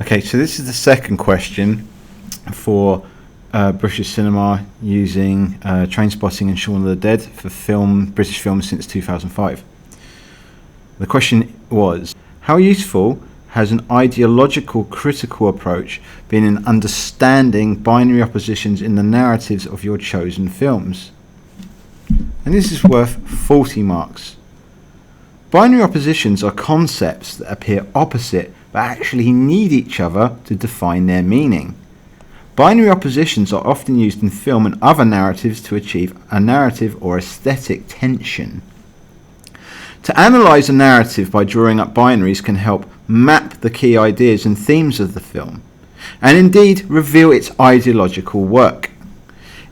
Okay, so this is the second question for British cinema using Trainspotting and Shaun of the Dead for British films since 2005. The question was, how useful has an ideological critical approach been in understanding binary oppositions in the narratives of your chosen films? And this is worth 40 marks. Binary oppositions are concepts that appear opposite but actually need each other to define their meaning. Binary oppositions are often used in film and other narratives to achieve a narrative or aesthetic tension. To analyse a narrative by drawing up binaries can help map the key ideas and themes of the film, and indeed reveal its ideological work.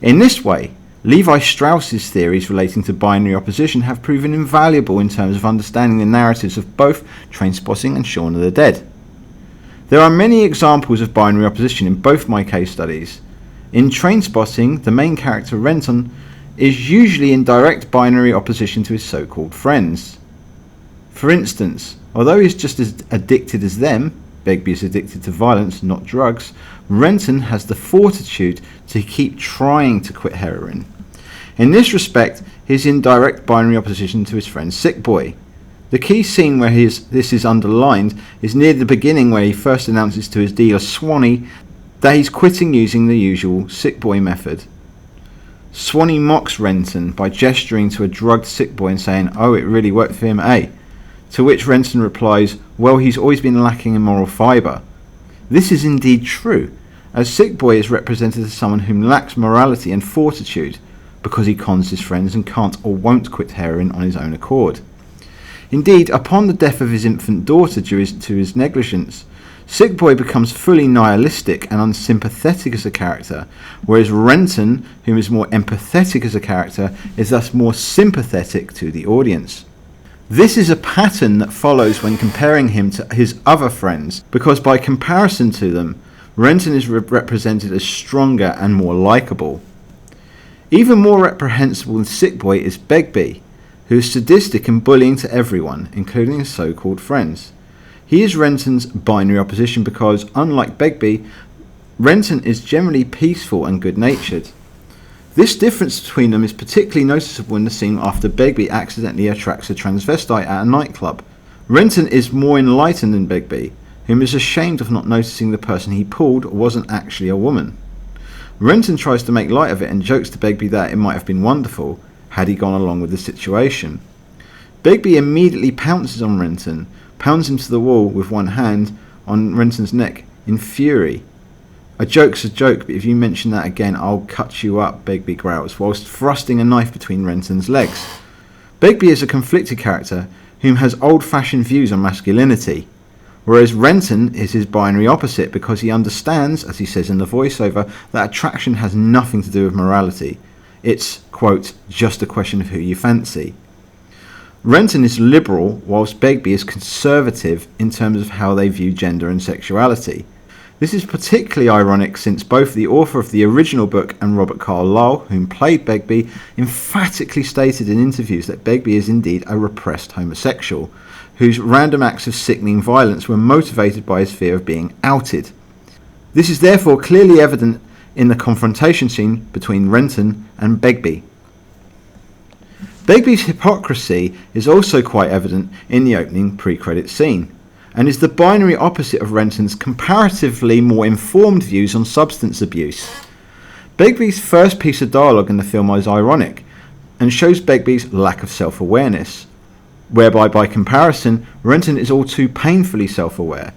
In this way, Levi Strauss's theories relating to binary opposition have proven invaluable in terms of understanding the narratives of both Trainspotting and Shaun of the Dead. There are many examples of binary opposition in both my case studies. In Trainspotting, the main character Renton is usually in direct binary opposition to his so-called friends. For instance, although he's just as addicted as them, Begbie is addicted to violence, not drugs, Renton has the fortitude to keep trying to quit heroin. In this respect, he's in direct binary opposition to his friend Sick Boy. The key scene where this is underlined is near the beginning, where he first announces to his dealer Swanee that he's quitting using the usual Sick Boy method. Swanee mocks Renton by gesturing to a drugged Sick Boy and saying, "Oh, it really worked for him, eh?" To which Renton replies, "Well, he's always been lacking in moral fibre." This is indeed true, as Sick Boy is represented as someone who lacks morality and fortitude because he cons his friends and can't or won't quit heroin on his own accord. Indeed, upon the death of his infant daughter due to his negligence, Sick Boy becomes fully nihilistic and unsympathetic as a character, whereas Renton, whom is more empathetic as a character, is thus more sympathetic to the audience. This is a pattern that follows when comparing him to his other friends, because by comparison to them, Renton is represented as stronger and more likeable. Even more reprehensible than Sick Boy is Begbie, who is sadistic and bullying to everyone, including his so-called friends. He is Renton's binary opposition because, unlike Begbie, Renton is generally peaceful and good-natured. This difference between them is particularly noticeable in the scene after Begbie accidentally attracts a transvestite at a nightclub. Renton is more enlightened than Begbie, whom is ashamed of not noticing the person he pulled wasn't actually a woman. Renton tries to make light of it and jokes to Begbie that it might have been wonderful had he gone along with the situation. Begbie immediately pounces on Renton, pounds him to the wall with one hand on Renton's neck in fury. "A joke's a joke, but if you mention that again, I'll cut you up," Begbie growls, whilst thrusting a knife between Renton's legs. Begbie is a conflicted character whom has old-fashioned views on masculinity, whereas Renton is his binary opposite because he understands, as he says in the voiceover, that attraction has nothing to do with morality. It's, quote, "just a question of who you fancy." Renton is liberal, whilst Begbie is conservative in terms of how they view gender and sexuality. This is particularly ironic since both the author of the original book and Robert Carlyle, whom played Begbie, emphatically stated in interviews that Begbie is indeed a repressed homosexual, whose random acts of sickening violence were motivated by his fear of being outed. This is therefore clearly evident in the confrontation scene between Renton and Begbie. Begbie's hypocrisy is also quite evident in the opening pre-credit scene, and is the binary opposite of Renton's comparatively more informed views on substance abuse. Begbie's first piece of dialogue in the film is ironic, and shows Begbie's lack of self-awareness, whereby by comparison, Renton is all too painfully self-aware.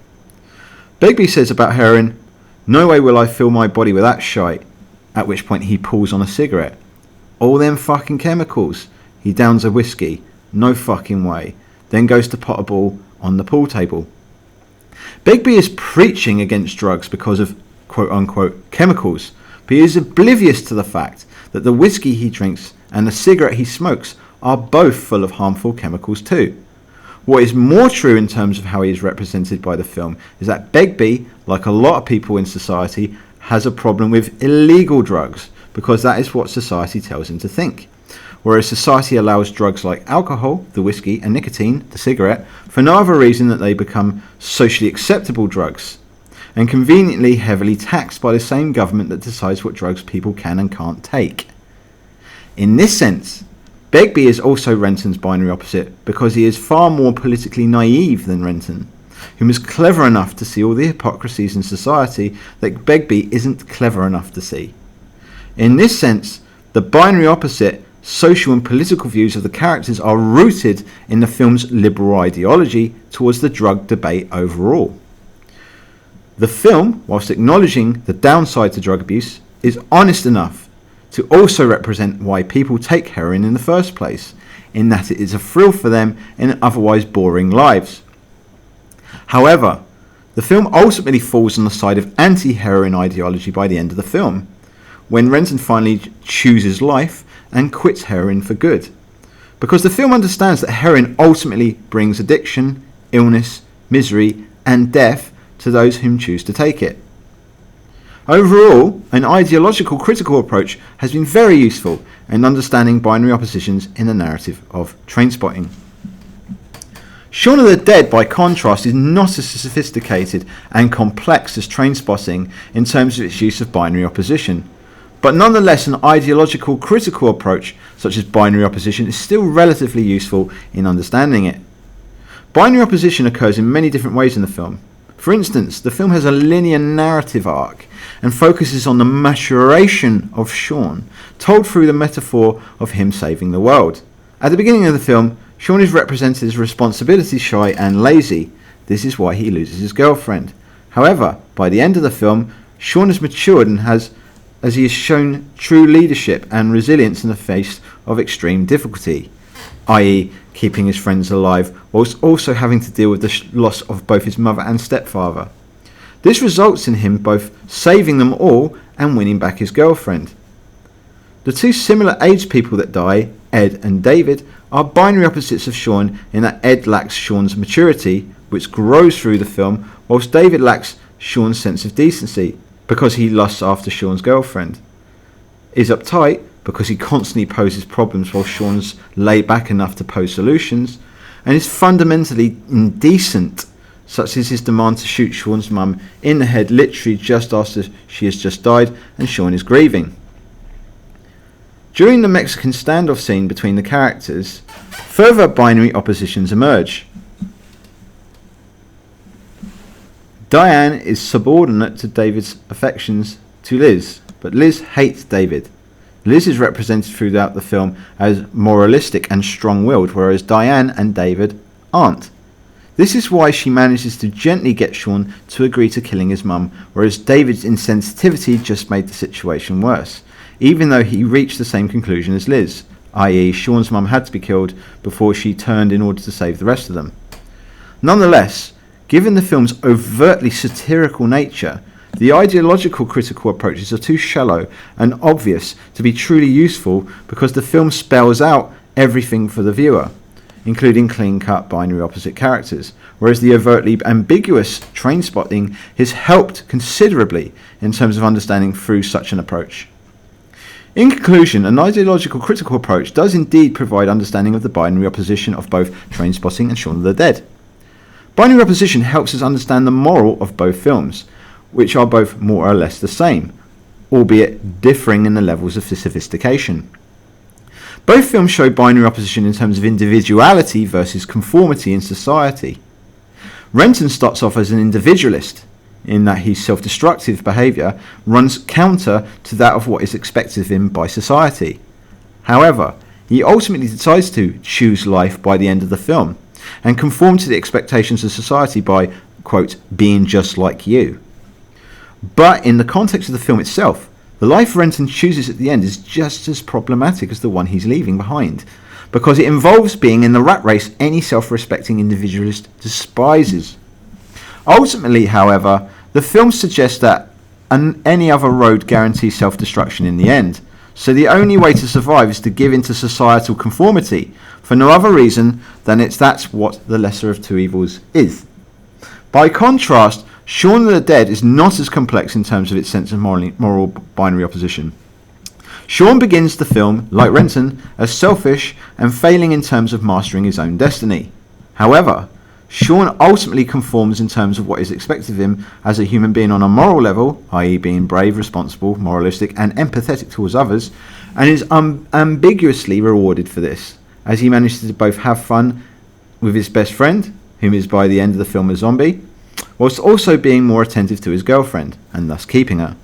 Begbie says about heroin, "No way will I fill my body with that shite," at which point he pulls on a cigarette. "All them fucking chemicals." He downs a whiskey. "No fucking way." Then goes to pot a ball on the pool table. Begbie is preaching against drugs because of quote-unquote chemicals, but he is oblivious to the fact that the whiskey he drinks and the cigarette he smokes are both full of harmful chemicals too. What is more true in terms of how he is represented by the film is that Begbie, like a lot of people in society, has a problem with illegal drugs because that is what society tells him to think. Whereas society allows drugs like alcohol, the whiskey, and nicotine, the cigarette, for no other reason that they become socially acceptable drugs. and conveniently heavily taxed by the same government that decides what drugs people can and can't take. In this sense, Begbie is also Renton's binary opposite because he is far more politically naive than Renton, whom is clever enough to see all the hypocrisies in society that Begbie isn't clever enough to see. In this sense, the binary opposite social and political views of the characters are rooted in the film's liberal ideology towards the drug debate overall. The film, whilst acknowledging the downside to drug abuse, is honest enough to also represent why people take heroin in the first place, in that it is a thrill for them in otherwise boring lives. However, the film ultimately falls on the side of anti-heroin ideology by the end of the film, when Renton finally chooses life and quits heroin for good, because the film understands that heroin ultimately brings addiction, illness, misery and death to those whom choose to take it. Overall, an ideological critical approach has been very useful in understanding binary oppositions in the narrative of Trainspotting. Shaun of the Dead, by contrast, is not as sophisticated and complex as Trainspotting in terms of its use of binary opposition, but nonetheless an ideological critical approach such as binary opposition is still relatively useful in understanding it. Binary opposition occurs in many different ways in the film. For instance, the film has a linear narrative arc and focuses on the maturation of Shaun, told through the metaphor of him saving the world. At the beginning of the film, Shaun is represented as responsibility shy and lazy. This is why he loses his girlfriend. However, by the end of the film, Shaun has matured and as he has shown true leadership and resilience in the face of extreme difficulty, i.e. keeping his friends alive whilst also having to deal with the loss of both his mother and stepfather. This results in him both saving them all and winning back his girlfriend. The two similar aged people that die, Ed and David, are binary opposites of Shaun in that Ed lacks Shaun's maturity, which grows through the film, whilst David lacks Shaun's sense of decency, because he lusts after Shaun's girlfriend, is uptight because he constantly poses problems while Shaun's laid back enough to pose solutions, and is fundamentally indecent, such as his demand to shoot Shaun's mum in the head literally just after she has just died and Shaun is grieving. During the Mexican standoff scene between the characters, further binary oppositions emerge. Diane is subordinate to David's affections to Liz, but Liz hates David. Liz is represented throughout the film as moralistic and strong-willed, whereas Diane and David aren't. This is why she manages to gently get Shaun to agree to killing his mum, whereas David's insensitivity just made the situation worse, even though he reached the same conclusion as Liz, i.e. Shaun's mum had to be killed before she turned in order to save the rest of them. Nonetheless, given the film's overtly satirical nature, the ideological critical approaches are too shallow and obvious to be truly useful because the film spells out everything for the viewer, including clean-cut binary opposite characters, whereas the overtly ambiguous Trainspotting has helped considerably in terms of understanding through such an approach. In conclusion, an ideological critical approach does indeed provide understanding of the binary opposition of both Trainspotting and Shaun of the Dead. Binary opposition helps us understand the moral of both films, which are both more or less the same, albeit differing in the levels of sophistication. Both films show binary opposition in terms of individuality versus conformity in society. Renton starts off as an individualist, in that his self-destructive behaviour runs counter to that of what is expected of him by society. However, he ultimately decides to choose life by the end of the film, and conform to the expectations of society by, quote, being just like you. But in the context of the film itself, the life Renton chooses at the end is just as problematic as the one he's leaving behind, because it involves being in the rat race any self-respecting individualist despises. Ultimately, however, the film suggests that any other road guarantees self-destruction in the end, so the only way to survive is to give in to societal conformity, for no other reason than that's what the lesser of two evils is. By contrast, Shaun of the Dead is not as complex in terms of its sense of moral binary opposition. Shaun begins the film, like Renton, as selfish and failing in terms of mastering his own destiny. However, Sean ultimately conforms in terms of what is expected of him as a human being on a moral level, i.e. being brave, responsible, moralistic and empathetic towards others, and is ambiguously rewarded for this, as he manages to both have fun with his best friend, whom is by the end of the film a zombie, whilst also being more attentive to his girlfriend, and thus keeping her.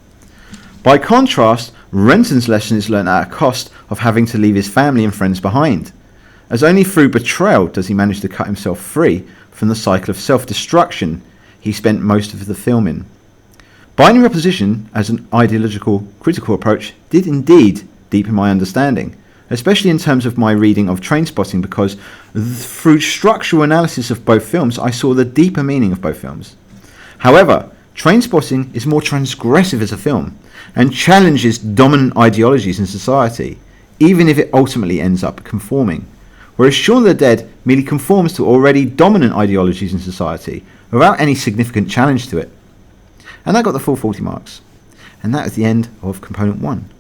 By contrast, Renton's lesson is learnt at a cost of having to leave his family and friends behind, as only through betrayal does he manage to cut himself free from the cycle of self-destruction he spent most of the film in. Binary opposition as an ideological, critical approach did indeed deepen my understanding, especially in terms of my reading of Trainspotting, because through structural analysis of both films I saw the deeper meaning of both films. However, Trainspotting is more transgressive as a film and challenges dominant ideologies in society, even if it ultimately ends up conforming. Whereas Shaun of the Dead merely conforms to already dominant ideologies in society without any significant challenge to it. And I got the full 40 marks. And that is the end of component 1.